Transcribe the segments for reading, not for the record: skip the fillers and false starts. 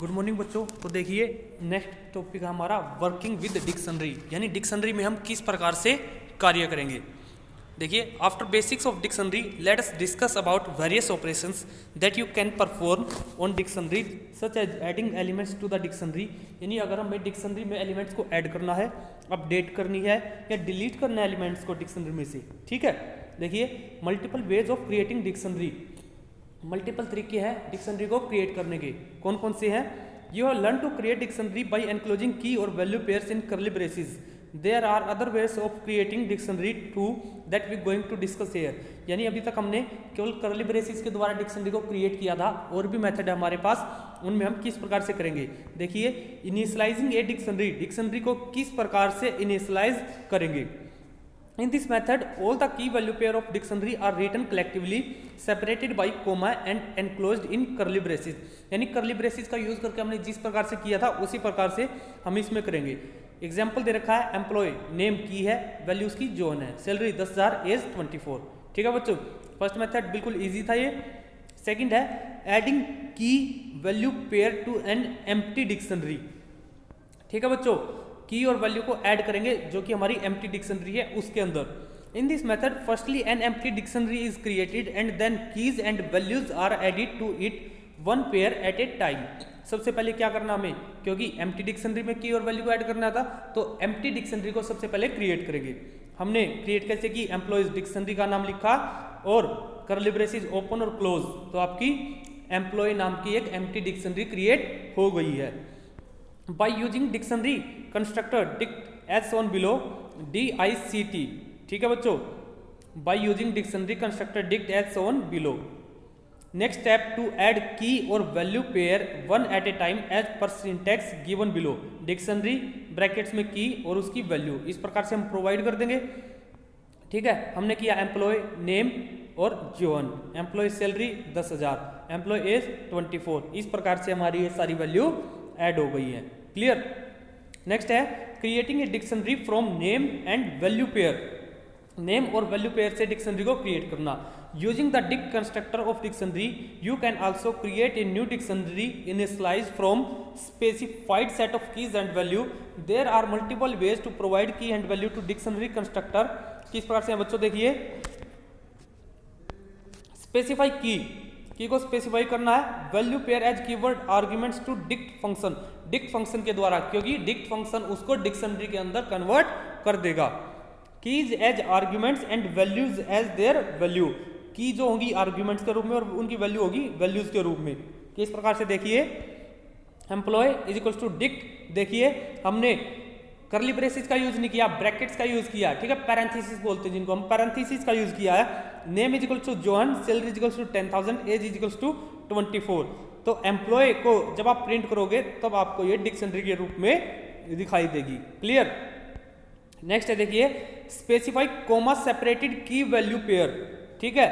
Good morning बच्चों। तो देखिए नेक्स्ट टॉपिक है हमारा वर्किंग विद डिक्शनरी, यानी डिक्शनरी में हम किस प्रकार से कार्य करेंगे। देखिए after basics of dictionary let us discuss about various operations that you can perform on dictionary such as adding elements to the dictionary. यानी अगर हमें डिक्शनरी में एलिमेंट्स को ऐड करना है, अपडेट करनी है या डिलीट करना है एलिमेंट्स को डिक्शनरी में से, ठीक है। देखिए multiple ways of creating dictionary, multiple तरीके हैं डिक्शनरी को क्रिएट करने के। कौन कौन से हैं? You have learn to create dictionary by enclosing key और value pairs in curly braces. There are other ways of creating dictionary too that we going to discuss here. यानी अभी तक हमने केवल कर्ली ब्रेसेस के द्वारा डिक्शनरी को create किया था, और भी मेथड है हमारे पास, उनमें हम किस प्रकार से करेंगे। देखिए इनिशियलाइजिंग ए डिक्शनरी, डिक्शनरी को किस प्रकार से इनिशियलाइज करेंगे। In this method, all the key value pair of dictionary are written collectively, separated by comma and enclosed in curly braces। यानी curly braces का यूज करके हमने जिस प्रकार से किया था उसी प्रकार से हम इसमें करेंगे। एग्जाम्पल दे रखा है, एम्प्लॉय नेम की है, वैल्यूज की जॉन है, सैलरी 10,000, एज 24। ठीक है बच्चों, फर्स्ट मेथड बिल्कुल इजी था ये। सेकंड है adding key value pair to an empty dictionary. ठीक है बच्चों, की और वैल्यू को ऐड करेंगे जो कि हमारी एम्प्टी डिक्शनरी है उसके अंदर। In this method firstly an empty dictionary is created and then keys and values are added to it one pair at a time. सबसे पहले क्या करना हमें, क्योंकि एम्प्टी डिक्शनरी में की और वैल्यू को ऐड करना था, तो एम्प्टी डिक्शनरी को सबसे पहले क्रिएट करेंगे। हमने क्रिएट कैसे की, एम्प्लॉयज डिक्शनरी का नाम लिखा और कर्ली ब्रेसेस ओपन और क्लोज, तो आपकी एम्प्लॉय नाम की एक एम्प्टी डिक्शनरी क्रिएट हो गई है। By using dictionary constructor dict as shown below, DICT। ठीक है बच्चों, by using dictionary constructor dict as shown below। Next step to add key और value pair one at a time as per syntax given below। Dictionary brackets में की और उसकी value इस प्रकार से हम प्रोवाइड कर देंगे। ठीक है, हमने किया एम्प्लॉय नेम और John, employ salary 10,000, employ age 24। इस प्रकार से हमारी ये सारी वैल्यू ऐड हो गई है। क्लियर। नेक्स्ट है creating a dictionary from name and value pair. Name और वैल्यू पेयर से डिक्शनरी को क्रिएट करना। Using the dict constructor of dictionary you can also create a new dictionary initialized from specified set of keys and value. There are multiple ways to provide key and value to dictionary constructor. किस प्रकार से बच्चों, देखिए specify की को specify करना है, value pair as keyword arguments to dict function, dict function के द्वारा, क्योंकि डिक्ट फंक्शन उसको डिक्शनरी के अंदर कन्वर्ट कर देगा। Keys as arguments and values as their value, key जो होगी आर्ग्यूमेंट्स के रूप में और उनकी वैल्यू होगी वैल्यूज के रूप में। किस प्रकार से, देखिए employ is equals to dict. देखिए हमने कर्ली ब्रेसेस का यूज नहीं किया, ब्रैकेट्स का यूज किया। ठीक है, पैरेंथेसिस बोलते हैं जिनको हम, पैरेंथेसिस का यूज किया है। Name is equals to John, salary is equals to 10,000, age is equals to 24। तो एम्प्लॉय को जब आप प्रिंट करोगे तब आपको ये डिक्शनरी के रूप में दिखाई देगी। क्लियर। नेक्स्ट है देखिए specify comma separated key value pair. ठीक है,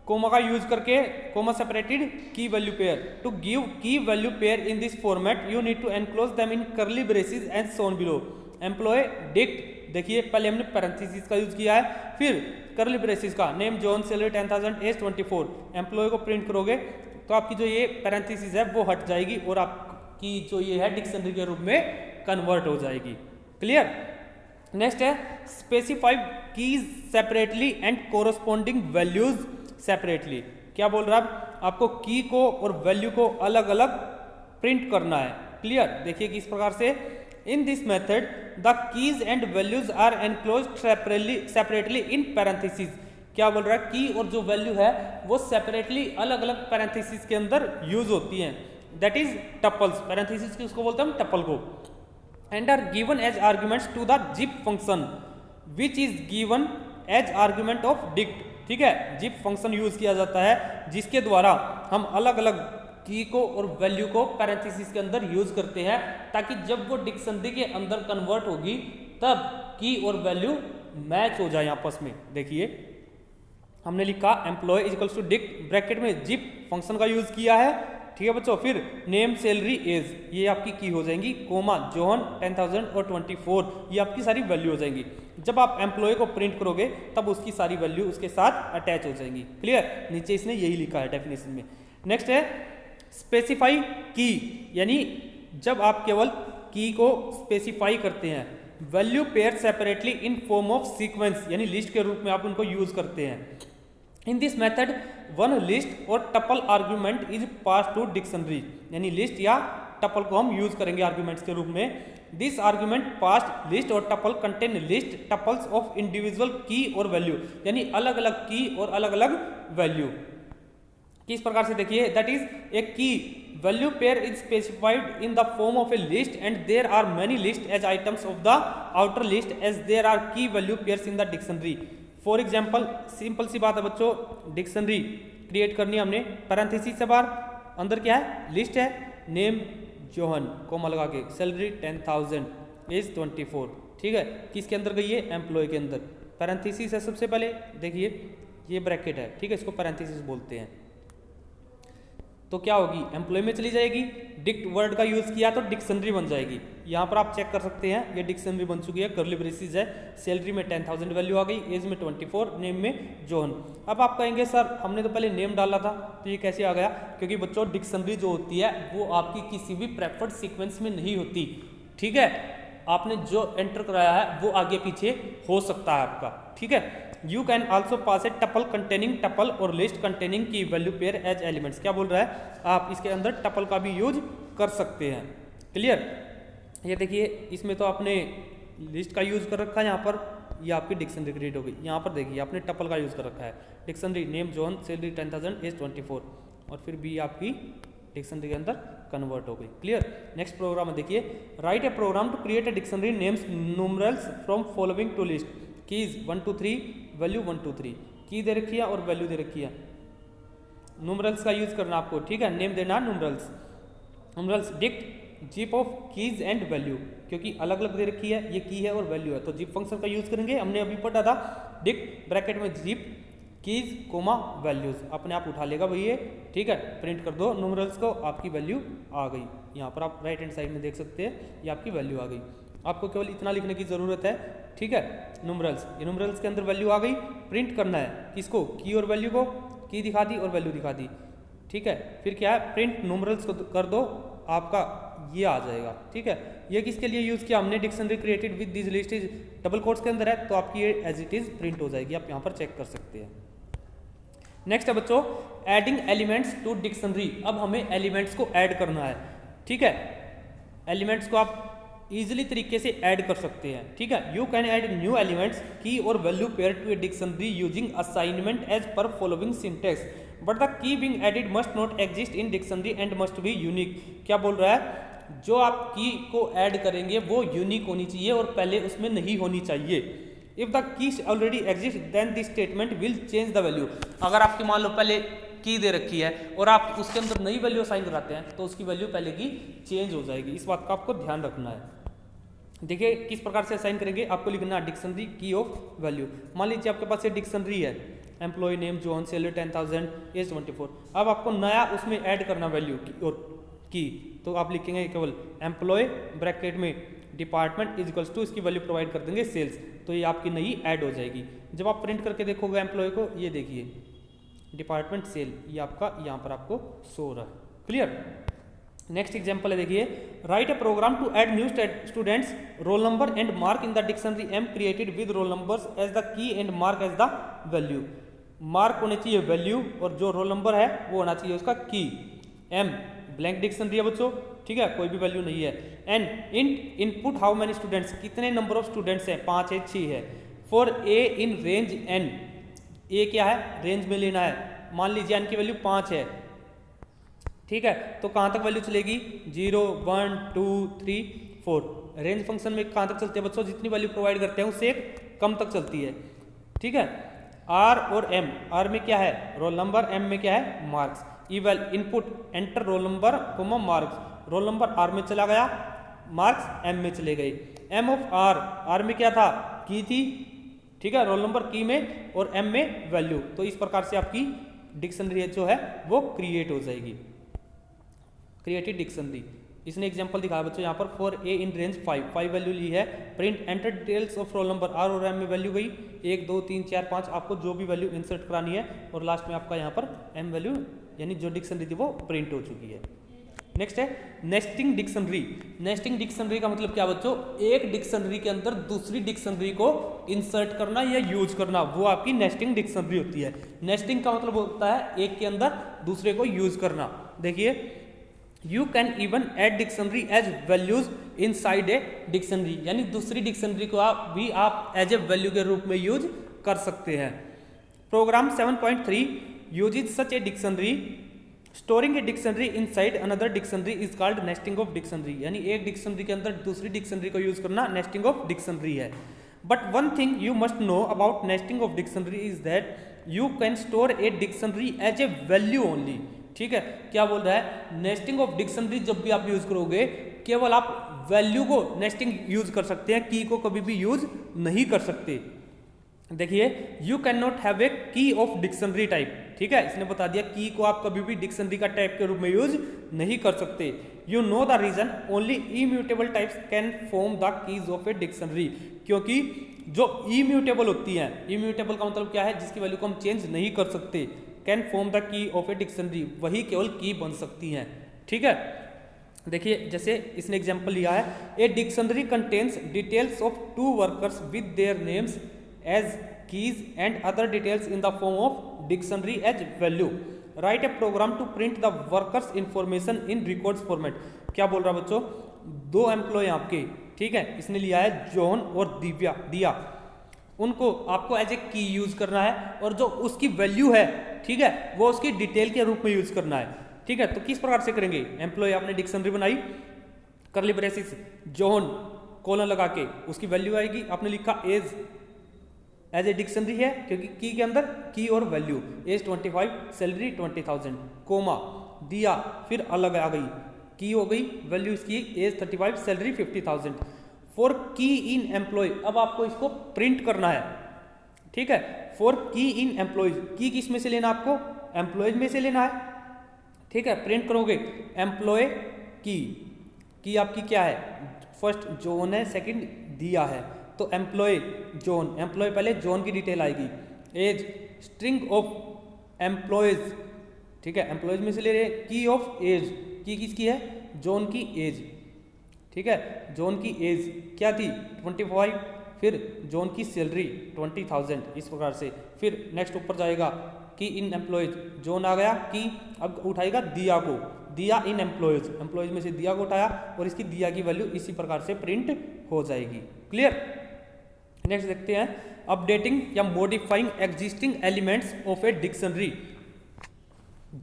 कोमा का यूज करके comma separated key value pair. To give key value pair in this format you need to enclose them in curly braces as shown below. Employ dict, देखिए पहले हमने parenthesis का use किया है, फिर कर्ली ब्रेसेस का, name John salary 10,000, age 24। Employ को print करोगे तो आपकी जो ये पैरेंथेसिस है वो हट जाएगी और आपकी जो ये है डिक्शनरी के रूप में कन्वर्ट हो जाएगी। क्लियर। नेक्स्ट है specify keys separately and corresponding values separately. क्या बोल रहा है, आपको की को और वैल्यू को अलग अलग प्रिंट करना है। क्लियर। देखिए किस प्रकार से, in this method the keys and values are enclosed separately in parenthesis. क्या बोल रहा है, की और जो वैल्यू है वो सेपरेटली अलग अलग पैरेंथेसिस के अंदर यूज होती हैं, दैट इज टपल्स। पैरेंथेसिस की उसको बोलते हैं हम टपल को। And are given as arguments to the zip function which is given as argument of dict. ठीक है, जिप फंक्शन यूज किया जाता है जिसके द्वारा हम अलग अलग की को और वैल्यू को पैरेंथेसिस के अंदर यूज करते हैं, ताकि जब वो डिक्शनरी के अंदर कन्वर्ट होगी तब की और वैल्यू मैच हो जाए आपस में। देखिए हमने लिखा employ is equals to dict, bracket में जिप फंक्शन का यूज किया है। ठीक है बच्चों, फिर नेम सैलरी एज ये आपकी की हो जाएंगी, कोमा जॉन 10,000 और 24 ये आपकी सारी वैल्यू हो जाएंगी। जब आप एम्प्लॉय को प्रिंट करोगे तब उसकी सारी वैल्यू उसके साथ अटैच हो जाएंगी। क्लियर। नीचे इसने यही लिखा है डेफिनेशन में। नेक्स्ट है स्पेसिफाई की, यानी जब आप केवल की को स्पेसिफाई करते हैं। Value pair separately in form of sequence, यानी लिस्ट के रूप में आप उनको यूज करते हैं। In this method one list और tuple argument is pass to dictionary, यानी लिस्ट या टपल को हम यूज करेंगे आर्ग्यूमेंट्स के रूप में। दिस आर्ग्यूमेंट पास्ट लिस्ट और tuple contain list tuples of individual key और वैल्यू, यानी अलग अलग की और अलग अलग वैल्यू। किस प्रकार से देखिए, that is a key value pair is specified in the form of a list and there are many list as items of the outer list as there are key value pairs in the dictionary. For example, simple सी बात है बच्चों, dictionary create करनी है हमने, parenthesis से बाहर, अंदर क्या है, लिस्ट है, नेम जोहन कोमा लगा के, सैलरी 10,000, एज 24, ठीक है। किसके अंदर गई है, एम्प्लॉय के अंदर। पैरेंथेसिस है सबसे पहले, देखिए ये ब्रैकेट है, ठीक है, इसको पैरेंथेसिस बोलते हैं। तो क्या होगी, एम्प्लॉय में चली जाएगी, डिक्ट वर्ड का यूज किया तो डिक्शनरी बन जाएगी। यहाँ पर आप चेक कर सकते हैं, ये डिक्शनरी बन चुकी है, कर्ली ब्रेसिस है, सैलरी में 10,000 वैल्यू आ गई, एज में 24, नेम में जोहन। अब आप कहेंगे सर हमने तो पहले नेम डाला था, तो ये कैसे आ गया? क्योंकि बच्चों डिक्शनरी जो होती है वो आपकी किसी भी प्रेफर्ड सीक्वेंस में नहीं होती, ठीक है। आपने जो एंटर कराया है वो आगे पीछे हो सकता है आपका, ठीक है। You can also pass A tuple containing tuple और लिस्ट कंटेनिंग की वैल्यू पेयर एज एलिमेंट्स। क्या बोल रहा है, आप इसके अंदर टपल का भी यूज कर सकते हैं। क्लियर? ये देखिए इसमें तो आपने लिस्ट का यूज कर रखा है, यहाँ पर ये आपकी डिक्शनरी क्रिएट हो गई। यहाँ पर देखिए आपने टपल का यूज कर रखा है, dictionary name John salary 10,000 age 24, और फिर भी आपकी डिक्शनरी के अंदर कन्वर्ट हो गई। क्लियर? नेक्स्ट प्रोग्राम देखिए, write a program to create a dictionary names numerals from following two list keys 1 2 3 value 1 2 3, की दे रखी है और वैल्यू दे रखी है। न्यूमरल्स का यूज करना आपको, ठीक है, नेम देना numerals. Numerals dict jeep of keys and value, क्योंकि अलग अलग दे रखी है, ये की है और वैल्यू है, तो जीप फंक्शन का यूज करेंगे। हमने अभी पढ़ा था डिक्ट ब्रैकेट में जीप कीज कोमा वैल्यूज, अपने आप उठा लेगा भैया, ठीक है। प्रिंट कर दो न्यूमरल्स को, आपकी वैल्यू आ गई। यहाँ पर आप राइट हैंड साइड में देख सकते हैं, ये आपकी वैल्यू आ गई। आपको केवल इतना लिखने की जरूरत है, ठीक है। न्यूमरल्स, ये न्यूमरल्स के अंदर वैल्यू आ गई, प्रिंट करना है किसको, की और वैल्यू को, की दिखा दी और वैल्यू दिखा दी, ठीक है। फिर क्या है, प्रिंट न्यूमरल्स को कर दो, आपका ये आ जाएगा, ठीक है। ये किसके लिए यूज किया हमने, dictionary created with this list is double quotes के अंदर है, तो आपकी ये एज इट इज प्रिंट हो जाएगी, आप यहाँ पर चेक कर सकते हैं। नेक्स्ट है बच्चों, एडिंग एलिमेंट्स टू डिक्शनरी। अब हमें एलिमेंट्स को ऐड करना है, ठीक है। एलिमेंट्स को आप इजिली तरीके से ऐड कर सकते हैं, ठीक है। You can add new elements key और value pair to a dictionary using assignment as per following syntax, but the key being added must not exist in dictionary and must be unique. क्या बोल रहा है, जो आप की को add करेंगे वो यूनिक होनी चाहिए और पहले उसमें नहीं होनी चाहिए। If the key already exist then this statement will change the value. अगर आपकी मान लो पहले की दे रखी है और आप उसके अंदर नई वैल्यू असाइन कराते हैं, तो उसकी वैल्यू पहले की चेंज हो जाएगी। इस बात का आपको ध्यान रखना है। देखिए किस प्रकार से असाइन करेंगे, आपको लिखना है डिक्शनरी की ऑफ वैल्यू। मान लीजिए आपके पास ये डिक्शनरी है, employ name John salary 10,000 age 24। अब आपको नया उसमें ऐड करना वैल्यू और की, तो आप लिखेंगे केवल एम्प्लॉय ब्रैकेट में डिपार्टमेंट इज इक्वल्स टू, इसकी वैल्यू प्रोवाइड कर देंगे सेल्स, तो ये आपकी नई ऐड हो जाएगी। जब आप प्रिंट करके देखोगे एम्प्लॉय को, ये देखिए डिपार्टमेंट सेल, ये आपका यहाँ पर आपको शो हो रहा है। क्लियर? नेक्स्ट एग्जांपल है, देखिए, write a program to add new students roll number and mark in the dictionary M created with roll numbers as the key and mark as the value. Mark होने चाहिए value और जो roll number है वो होना चाहिए उसका की। एम ब्लैंक डिक्शनरी है बच्चों, ठीक है, कोई भी वैल्यू नहीं है। And int input how many students, कितने नंबर ऑफ स्टूडेंट्स हैं, 5 है 6 है। For a in range n, a क्या है, रेंज में लेना है। मान लीजिए एन की वैल्यू 5 है, ठीक है, तो कहाँ तक वैल्यू चलेगी, 0 1 2 3 4। रेंज फंक्शन में कहाँ तक चलते हैं बच्चों, जितनी वैल्यू प्रोवाइड करते हैं उससे कम तक चलती है, ठीक है। आर और एम, आर में क्या है रोल नंबर, एम में क्या है marks. Eval input enter roll number comma marks, roll number R में चला गया, मार्क्स एम में चले गए। एम ऑफ आर, आर में क्या था, की थी, ठीक है, रोल नंबर की में और एम में वैल्यू। तो इस प्रकार से आपकी डिक्शनरी जो है वो क्रिएट हो जाएगी, क्रिएटेड डिक्शनरी। इसने एग्जांपल दिखाया बच्चों यहाँ पर, for a in range 5 value ली है। Print enter details of roll number, R और एम में वैल्यू गई 1 2 3 4 5, आपको जो भी वैल्यू इंसर्ट करानी है और लास्ट में आपका यहाँ पर एम वैल्यू यानी जो डिक्शनरी थी वो प्रिंट हो चुकी है। नेक्स्ट है नेस्टिंग डिक्शनरी। नेस्टिंग डिक्शनरी का मतलब क्या बच्चों, एक डिक्शनरी के अंदर दूसरी डिक्शनरी को इंसर्ट करना या यूज करना, वो आपकी नेस्टिंग डिक्शनरी होती है। नेस्टिंग का मतलब होता है एक के अंदर दूसरे को यूज करना। देखिए, you can even add dictionary as values inside a dictionary, यानी दूसरी डिक्शनरी को आप एज ए वैल्यू के रूप में यूज कर सकते हैं। Program 7.3 uses such a dictionary. Storing a dictionary inside another dictionary is called nesting of dictionary, यानी एक डिक्शनरी के अंदर दूसरी डिक्शनरी को यूज करना नेस्टिंग ऑफ डिक्शनरी है। But one thing you must know about nesting of dictionary is that you can store a dictionary as a value only. ठीक है, क्या बोल रहा है, नेस्टिंग ऑफ डिक्शनरी जब भी आप यूज करोगे केवल आप वैल्यू को नेस्टिंग यूज कर सकते हैं, की को कभी भी यूज नहीं कर सकते। देखिए, you can not have a की ऑफ डिक्शनरी टाइप। ठीक है, इसने बता दिया की को आप कभी भी डिक्शनरी का टाइप के रूप में यूज नहीं कर सकते। You know the reason, only immutable types can form the keys of a dictionary, क्योंकि जो इम्यूटेबल होती हैं, इम्यूटेबल का मतलब क्या है, जिसकी वैल्यू को हम चेंज नहीं कर सकते, can form the key of a dictionary, वही केवल की बन सकती हैं। ठीक है, देखिए जैसे इसने एग्जांपल लिया है, a dictionary contains details of 2 workers with their names as keys and other details in the form of dictionary as value. Write a program to print the workers information in records format. क्या बोल रहा बच्चों, 2 employ आपके, ठीक है, इसने लिया है जॉन और दिया, उनको आपको एज ए की यूज करना है और जो उसकी वैल्यू है, ठीक है, वो उसकी डिटेल के रूप में यूज करना है। ठीक है, तो किस प्रकार से करेंगे, एम्प्लॉय आपने डिक्शनरी बनाई, करली ब्रेसिस जॉन कोलन लगा के उसकी वैल्यू आएगी, आपने लिखा एज ए डिक्शनरी है क्योंकि की के अंदर की और वैल्यू, एज 25 सैलरी 20,000, कोमा दिया, फिर अलग आ गई, की हो गई, वैल्यू इसकी एज 35 सैलरी 50,000। फॉर की इन एम्प्लॉय, अब आपको इसको प्रिंट करना है। ठीक है, फॉर की इन एम्प्लॉयज, की किस में से लेना, आपको एम्प्लॉयज में से लेना है। ठीक है, प्रिंट करोगे एम्प्लॉय की आपकी क्या है, फर्स्ट जॉन है, सेकंड दिया है, तो एम्प्लॉय जॉन, एम्प्लॉय पहले जॉन की डिटेल आएगी, एज स्ट्रिंग ऑफ एम्प्लॉयज, ठीक है, एम्प्लॉयज में से ले रहे, की ऑफ एज, की किसकी है, जॉन की एज, ठीक है, जॉन की एज क्या थी 25, फिर जॉन की सैलरी 20,000, इस प्रकार से। फिर नेक्स्ट ऊपर जाएगा की इन एम्प्लॉयज, जॉन आ गया, की अब उठाएगा दिया को, दिया इन एम्प्लॉयज, एम्प्लॉयज में से दिया को उठाया और इसकी दिया की वैल्यू इसी प्रकार से प्रिंट हो जाएगी। क्लियर। नेक्स्ट देखते हैं, अपडेटिंग या modifying existing elements of a dictionary.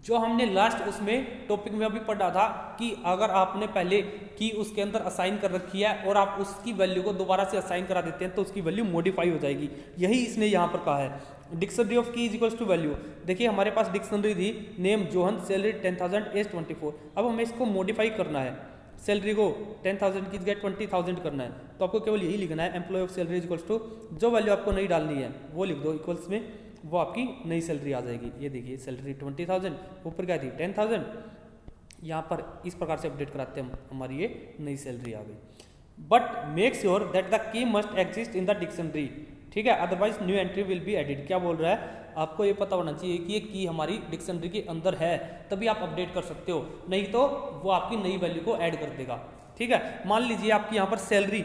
जो हमने लास्ट उसमें टॉपिक में अभी पढ़ा था कि अगर आपने पहले की उसके अंदर असाइन कर रखी है और आप उसकी वैल्यू को दोबारा से असाइन करा देते हैं तो उसकी वैल्यू मॉडिफाई हो जाएगी, यही इसने यहाँ पर कहा है। डिक्शनरी ऑफ की इज इक्वल्स टू वैल्यू। देखिए हमारे पास डिक्शनरी थी, नेम जोहन, सैलरी 10,000, एज 24। अब हमें इसको मॉडिफाई करना है, सैलरी को 10,000 की जगह 20,000 करना है, तो आपको केवल यही लिखना है, employee of salary is equals to, जो वैल्यू आपको नहीं डालनी है वो लिख दो इक्वल्स में, वो आपकी नई सैलरी आ जाएगी। ये देखिए सैलरी 20,000, ऊपर क्या थी 10,000, यहाँ पर इस प्रकार से अपडेट कराते हैं हमारी ये नई सैलरी आ गई। But make sure that the key must exist in the dictionary, ठीक है, otherwise new entry will be added. क्या बोल रहा है, आपको ये पता होना चाहिए कि ये की हमारी डिक्शनरी के अंदर है, तभी आप अपडेट कर सकते हो, नहीं तो वो आपकी नई वैल्यू को ऐड कर देगा। ठीक है, मान लीजिए आपकी यहाँ पर सैलरी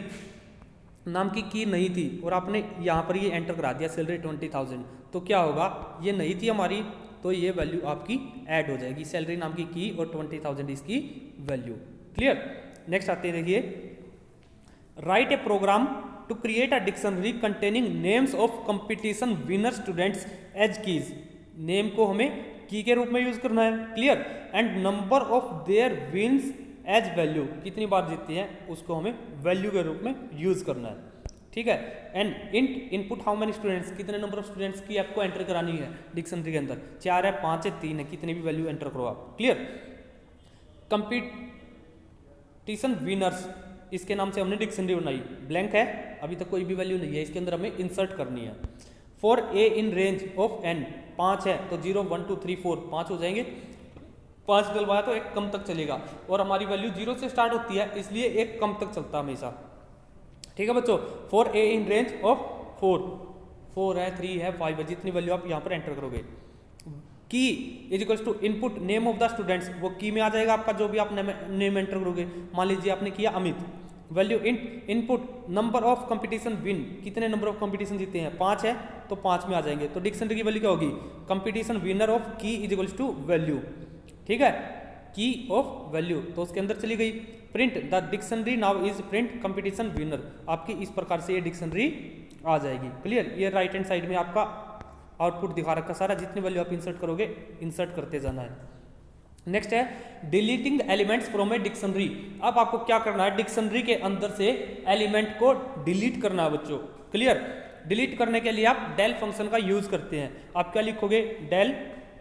नाम की नहीं थी और आपने यहाँ पर ये एंटर करा दिया सैलरी 20,000, तो क्या होगा, ये नहीं थी हमारी, तो ये वैल्यू आपकी ऐड हो जाएगी, सैलरी नाम की और 20,000 इसकी वैल्यू। क्लियर। नेक्स्ट आते हैं, देखिए, write a program to create a dictionary containing names of competition winner students as keys. Name को हमें की के रूप में यूज करना है। Clear. And number of their wins as value, कितनी बार जीतते हैं उसको हमें वैल्यू के रूप में यूज करना है। ठीक है। And int input how many students, कितने नंबर ऑफ स्टूडेंट्स की आपको एंटर करानी है डिक्शनरी के अंदर, 4 है, 5 है, 3 है, कितनी भी वैल्यू एंटर करो आप। क्लियर। कंपटीशन विनर्स, इसके नाम से हमने डिक्शनरी बनाई, ब्लैंक है, अभी तक कोई भी वैल्यू नहीं है, इसके अंदर हमें इंसर्ट करनी है। For a in range of n, 5 है तो 0 1 2 3 4 5 हो जाएंगे, 5 डलवाया तो एक कम तक चलेगा, और हमारी वैल्यू 0 से स्टार्ट होती है इसलिए एक कम तक चलता है हमेशा। ठीक है बच्चों। For a in range of 4 है, 3 है, 5 है, जितनी वैल्यू आप यहाँ पर एंटर करोगे। Key is equals to input name of the students, वो की में आ जाएगा आपका जो भी आप नेम एंटर करोगे। मान लीजिए आपने किया Amit. Value input number of competition win, कितने नंबर ऑफ कंपटीशन जीते हैं, 5 है तो 5 में आ जाएंगे। तो डिक्शनरी की वैल्यू क्या होगी, कंपटीशन विनर ऑफ की इज इक्वल्स टू वैल्यू, ठीक है, की ऑफ वैल्यू, तो उसके अंदर चली गई। Print the dictionary now is print competition winner, आपकी इस प्रकार से ये डिक्शनरी आ जाएगी। क्लियर, ये राइट हैंड साइड में आपका आउटपुट दिखा रखा सारा, जितनी वैल्यू आप इंसर्ट करोगे इंसर्ट करते जाना है। नेक्स्ट है deleting elements from a dictionary. अब आपको क्या करना है, डिक्शनरी के अंदर से एलिमेंट को डिलीट करना है बच्चों। क्लियर, डिलीट करने के लिए आप डेल फंक्शन का यूज करते हैं। आप क्या लिखोगे, डेल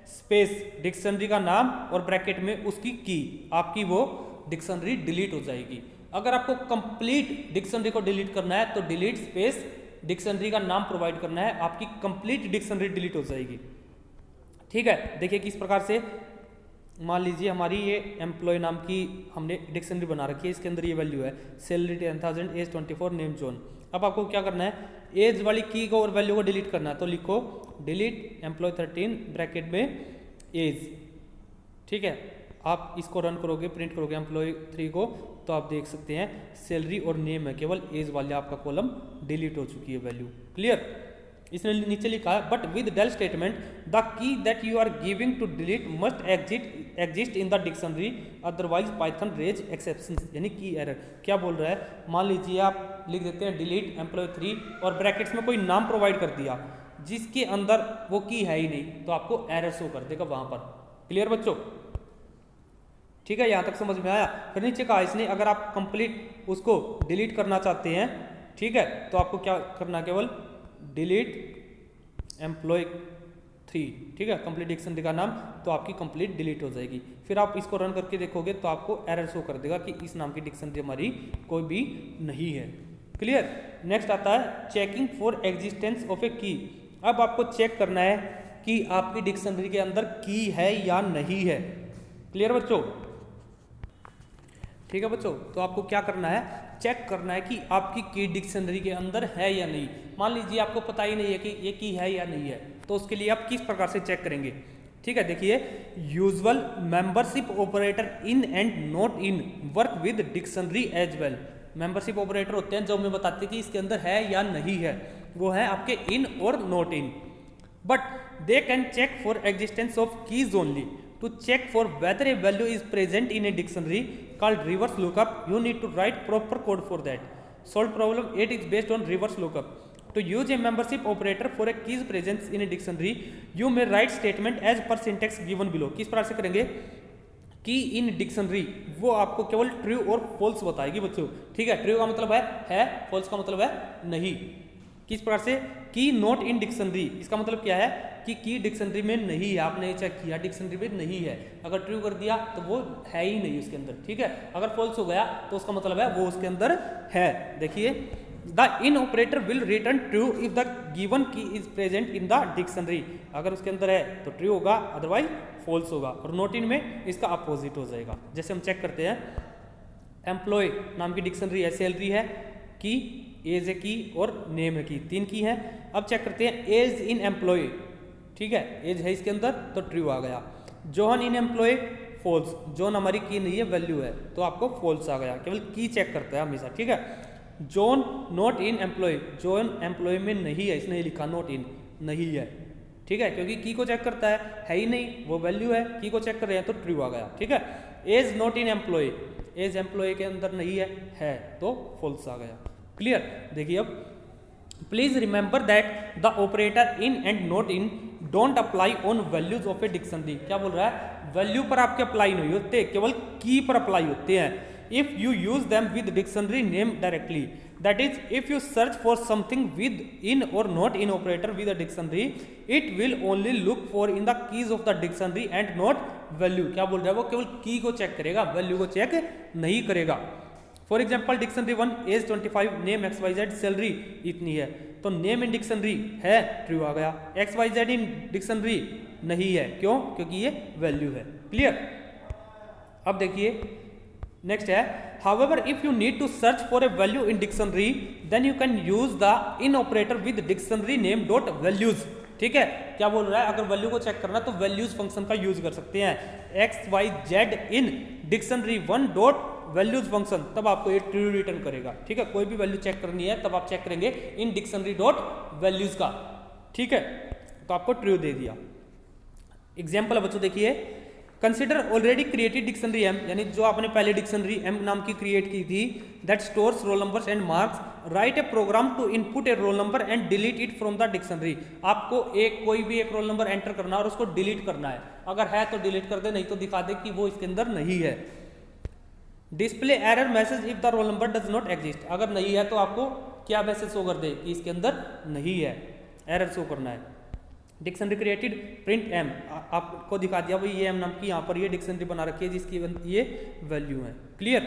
स्पेस डिक्शनरी का नाम और ब्रैकेट में उसकी की, आपकी वो डिक्शनरी डिलीट हो जाएगी। अगर आपको कंप्लीट डिक्शनरी को डिलीट करना है तो डिलीट स्पेस डिक्शनरी का नाम प्रोवाइड करना है, आपकी कंप्लीट डिक्शनरी डिलीट हो जाएगी। ठीक है, देखिए किस प्रकार से, मान लीजिए हमारी ये एम्प्लॉय नाम की हमने डिक्शनरी बना रखी है, इसके अंदर ये वैल्यू है सैलरी 10,000, एज 24, नेम जॉन। अब आपको क्या करना है, एज वाली की को और वैल्यू को डिलीट करना है, तो लिखो डिलीट एम्प्लॉय 13 ब्रैकेट में एज। ठीक है, आप इसको रन करोगे, प्रिंट करोगे एम्प्लॉय 3 को, तो आप देख सकते हैं सैलरी और नेम है, केवल एज वाले आपका कॉलम डिलीट हो चुकी है वैल्यू। क्लियर, इसने नीचे लिखा है but with del statement the key that you are giving to delete must exist in the dictionary otherwise Python raise exception, यानी की एरर। क्या बोल रहा है, मान लीजिए आप लिख देते हैं डिलीट एम्प्लॉय 3 और ब्रैकेट्स में कोई नाम प्रोवाइड कर दिया जिसके अंदर वो की है ही नहीं, तो आपको एरर शो कर देगा वहां पर। क्लियर बच्चों, ठीक है, यहां तक समझ में आया। फिर नीचे कहा इसने अगर आप कंप्लीट उसको डिलीट करना चाहते हैं, ठीक है, तो आपको क्या करना, केवल डिलीट एम्प्लॉय 3, ठीक है, कंप्लीट डिक्शनरी का नाम, तो आपकी कंप्लीट डिलीट हो जाएगी। फिर आप इसको रन करके देखोगे तो आपको एरर शो कर देगा कि इस नाम की डिक्शनरी हमारी कोई भी नहीं है। क्लियर, नेक्स्ट आता है चेकिंग फॉर एग्जिस्टेंस ऑफ ए की। अब आपको चेक करना है कि आपकी डिक्शनरी के अंदर की है या नहीं है। क्लियर बच्चों, ठीक है बच्चों, तो आपको क्या करना है, चेक करना है कि आपकी की डिक्शनरी के अंदर है या नहीं। मान लीजिए आपको पता ही नहीं है कि ये की है या नहीं है, तो उसके लिए आप किस प्रकार से चेक करेंगे। ठीक है, देखिए usual membership operator in and not in work with dictionary as well. Membership operator होते हैं जो हमें बताते हैं कि इसके अंदर है या नहीं है, वो है आपके इन और not in. But they can check for existence of keys only. To check for whether a value is present in a dictionary called reverse lookup, you need to write proper code for that. Solved problem 8 is based on reverse lookup. To use a membership operator for a key's presence in a dictionary, you may write statement as per syntax given below. किस प्रकार से करेंगे, की in dictionary वो आपको केवल true और false बताएगी बच्चों। ठीक है, ट्रू का मतलब है, फॉल्स का मतलब है नहीं। किस प्रकार से, की नॉट इन डिक्शनरी, इसका मतलब क्या है कि की डिक्शनरी में नहीं है, आपने चेक किया डिक्शनरी में नहीं है। अगर ट्रू कर दिया तो वो है ही नहीं उसके अंदर। ठीक है, अगर फॉल्स हो गया तो उसका मतलब है वो उसके अंदर है। देखिए the in operator will return true if the given key is present in the dictionary. अगर उसके अंदर है तो ट्रू होगा, अदरवाइज फॉल्स होगा। और नॉट इन में इसका अपोजिट हो जाएगा। जैसे हम चेक करते हैं, एम्प्लॉय नाम की डिक्शनरी है, सैलरी है, की एज है की और नेम है की, 3 की है। अब चेक करते हैं एज इन एम्प्लॉय, ठीक है, एज है इसके अंदर तो ट्रू आ गया। जॉन इन एम्प्लॉय फॉल्स, जॉन हमारी की नहीं है, वैल्यू है, तो आपको फॉल्स आ गया। केवल की चेक करता है हमेशा। ठीक है, John not in employee, John employee में नहीं है, इसने लिखा नॉट इन, नहीं है। ठीक है, क्योंकि की को चेक करता है ही नहीं, वो वैल्यू है, की को चेक कर रहे हैं तो ट्रू आ गया। ठीक है, age not in employee, age employee के अंदर नहीं है तो फॉल्स आ गया। क्लियर, देखिए अब please remember that the operator in and not in don't apply on values of a dictionary. क्या बोल रहा है, वैल्यू पर आपके अप्लाई नहीं होते, केवल की पर अप्लाई होते हैं। If you use them with dictionary name directly, that is if you search for something with in और not in operator with a dictionary, it will only look for in the keys of the dictionary and not value. क्या बोल रहा है, वो केवल की को check करेगा, वैल्यू को चेक नहीं करेगा। For example dictionary 1 age 25, name XYZ, salary इतनी है, तो नेम इन डिक्शनरी है, ट्रू आ गया। XYZ इन डिक्शनरी नहीं है, क्यों, क्योंकि ये वैल्यू है। क्लियर, अब देखिए नेक्स्ट है, however if you need to search for a value in dictionary then you can use the in operator with dictionary name dot values. ठीक है, क्या बोल रहा है, अगर वैल्यू को चेक करना तो वैल्यूज फंक्शन का यूज कर सकते हैं, X Y Z in dictionary one dot values function, तब आपको ये ट्रू रिटर्न करेगा। ठीक है, कोई भी वैल्यू चेक करनी है तब आप चेक करेंगे इन डिक्शनरी डॉट वैल्यूज का। ठीक है, तो आपको ट्रू दे दिया। एग्जाम्पल है बच्चों, देखिए, consider already created dictionary M, यानी जो आपने पहले डिक्शनरी एम नाम की क्रिएट की थी, that stores roll numbers and marks, write a program to input a roll number and delete it from the dictionary. आपको कोई भी एक रोल नंबर एंटर करना और उसको डिलीट करना है, अगर है तो डिलीट कर दे, नहीं तो दिखा दे कि वो इसके अंदर नहीं है। Display error message if the role number does not exist, अगर नहीं है तो आपको क्या मैसेज शो कर दे कि इसके अंदर नहीं है, एरर शो करना है। डिक्शनरी क्रिएटेड प्रिंट एम, आपको दिखा दिया भाई ये एम नाम की यहाँ पर ये डिक्शनरी बना रखी है जिसकी ये वैल्यू है। Clear.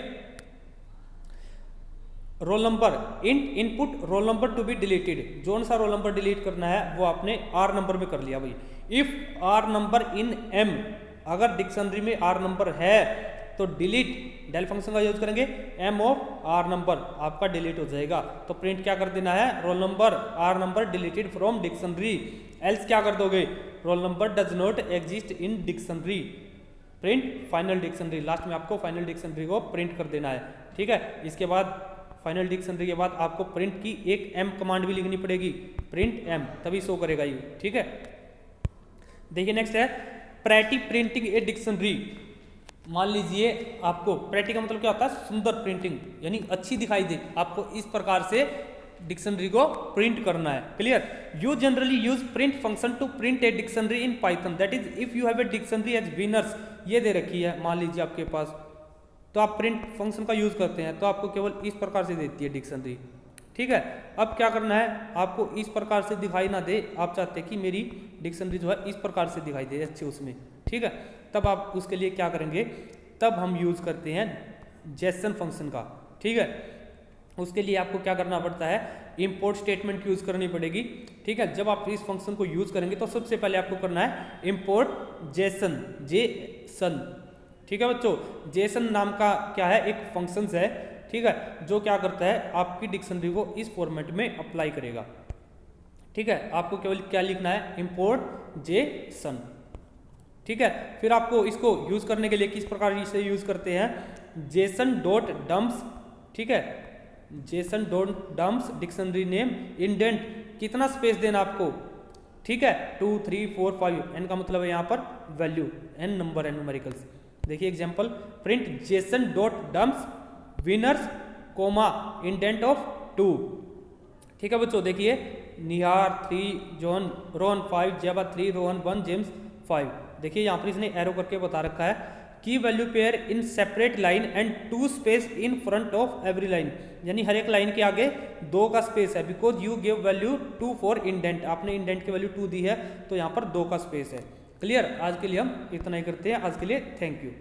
Roll number input roll number to be deleted, zone सा रोल नंबर डिलीट करना है वो आपने आर नंबर में कर लिया भाई। If R number in M, अगर डिक्शनरी में आर नंबर है तो डिलीट डेल फंक्शन का यूज करेंगे, एम ऑफ आर नंबर आपका डिलीट हो जाएगा। तो प्रिंट क्या कर देना है, roll number R number deleted from dictionary. Else क्या कर दोगे, roll number does not exist in dictionary, print final dictionary. Last में आपको फाइनल डिक्शनरी को प्रिंट कर देना है। ठीक है, इसके बाद फाइनल डिक्शनरी के बाद आपको प्रिंट की एक एम कमांड भी लिखनी पड़ेगी, प्रिंट एम, तभी शो करेगा ये। ठीक है, देखिए नेक्स्ट है प्रेटी प्रिंटिंग ए डिक्शनरी। मान लीजिए आपको प्रेटी का मतलब क्या होता है, सुंदर प्रिंटिंग, यानी अच्छी दिखाई दे, आपको इस प्रकार से डिक्शनरी को प्रिंट करना है। Clear. You generally use print function to print a dictionary in Python, that is if you have a dictionary as winners, ये दे रखी है मान लीजिए आपके पास, तो आप प्रिंट फंक्शन का यूज करते हैं तो आपको केवल इस प्रकार से देती है डिक्शनरी। ठीक है, अब क्या करना है, आपको इस प्रकार से दिखाई ना दे, आप चाहते हैं कि मेरी डिक्शनरी जो है इस प्रकार से दिखाई दे अच्छे उसमें। ठीक है, तब आप उसके लिए क्या करेंगे, तब हम यूज करते हैं जेसन फंक्शन का। ठीक है, उसके लिए आपको क्या करना पड़ता है, इंपोर्ट स्टेटमेंट यूज करनी पड़ेगी। ठीक है, जब आप इस फंक्शन को यूज करेंगे तो सबसे पहले आपको करना है इंपोर्ट जेसन, जेसन। ठीक है बच्चों, जेसन नाम का क्या है, एक फंक्शन है। ठीक है, जो क्या करता है, आपकी डिक्शनरी को इस फॉर्मेट में अप्लाई करेगा। ठीक है, आपको केवल क्या लिखना है, इंपोर्ट जेसन। ठीक है, फिर आपको इसको यूज करने के लिए किस प्रकार इसे यूज करते हैं, जेसन डॉट डम्प्स। ठीक है, Jason dot dumps dictionary name indent, कितना स्पेस देना आपको, ठीक है, 2 3 4 5, एन का मतलब है यहाँ पर वैल्यू, एन नंबर है न्यूमेरिकल्स। देखिए example, print JSON dot dumps winners comma indent of 2। ठीक है बच्चों, देखिए निहार 3, जॉन रोहन 5, जेबा 3, रोहन 1, जेम्स 5। देखिए यहाँ पर इसने एरो करके बता रखा है की value pair in separate line and 2 space in front of every line, यानी हर एक लाइन के आगे 2 का स्पेस है, because you give value 2 for indent, आपने इंडेंट की वैल्यू 2 दी है तो यहाँ पर 2 का स्पेस है। क्लियर। आज के लिए हम इतना ही करते हैं, आज के लिए थैंक यू।